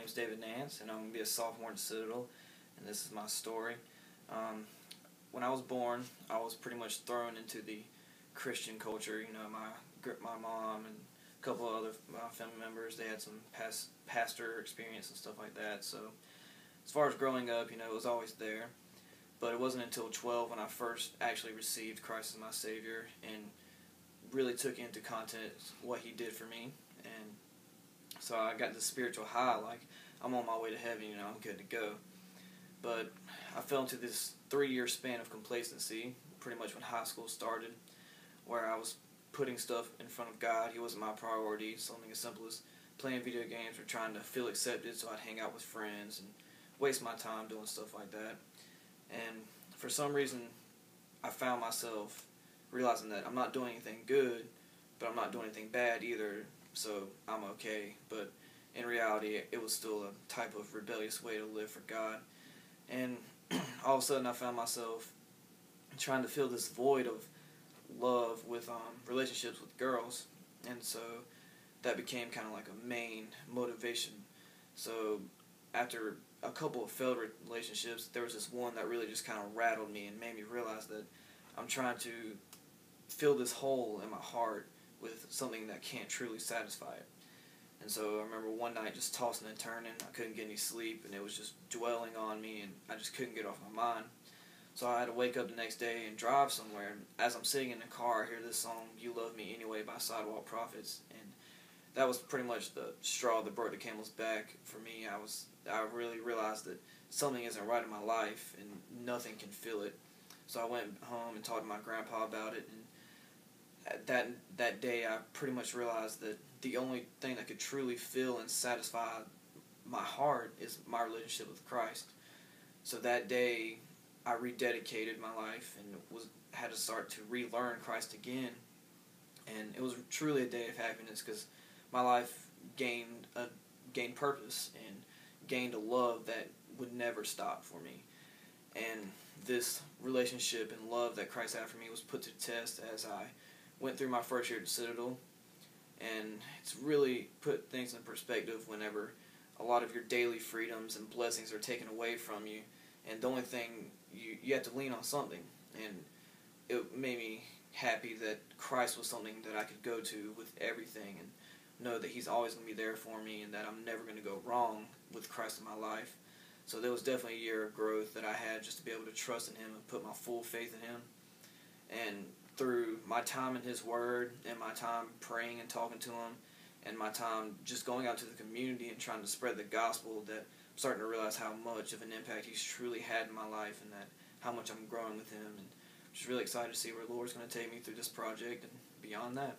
name's Davy Nance, and I'm going to be a sophomore in Citadel, and this is my story. When I was born, I was pretty much thrown into the Christian culture. You know, my mom and a couple of other family members, they had some pastor experience and stuff like that. So as far as growing up, you know, it was always there. But it wasn't until 12 when I first actually received Christ as my Savior and really took into context what He did for me. And so I got this spiritual high, like I'm on my way to heaven, you know, I'm good to go. But I fell into this 3-year span of complacency, pretty much when high school started, where I was putting stuff in front of God. He wasn't my priority. Something as simple as playing video games or trying to feel accepted, so I'd hang out with friends and waste my time doing stuff like that. And for some reason, I found myself realizing that I'm not doing anything good, but I'm not doing anything bad either, so I'm okay. But in reality, it was still a type of rebellious way to live for God. And all of a sudden, I found myself trying to fill this void of love with relationships with girls. And so that became kind of like a main motivation. So after a couple of failed relationships, there was this one that really just kind of rattled me and made me realize that I'm trying to fill this hole in my heart with something that can't truly satisfy it. And so I remember one night just tossing and turning. I couldn't get any sleep, and it was just dwelling on me, and I just couldn't get it off my mind. So I had to wake up the next day and drive somewhere. And as I'm sitting in the car, I hear this song, "You Love Me Anyway" by Sidewalk Prophets. And that was pretty much the straw that broke the camel's back for me. I really realized that something isn't right in my life, and nothing can fill it. So I went home and talked to my grandpa about it, and that day I pretty much realized that the only thing that could truly fill and satisfy my heart is my relationship with Christ. So that day I rededicated my life and had to start to relearn Christ again. And it was truly a day of happiness because my life gained purpose and gained a love that would never stop for me. And this relationship and love that Christ had for me was put to test as I went through my first year at Citadel. And it's really put things in perspective whenever a lot of your daily freedoms and blessings are taken away from you, and the only thing you have to lean on something. And it made me happy that Christ was something that I could go to with everything and know that He's always going to be there for me and that I'm never going to go wrong with Christ in my life. So there was definitely a year of growth that I had just to be able to trust in Him and put my full faith in Him. And through my time in His Word and my time praying and talking to Him and my time just going out to the community and trying to spread the gospel, that I'm starting to realize how much of an impact He's truly had in my life and that how much I'm growing with Him. And I'm just really excited to see where the Lord's going to take me through this project and beyond that.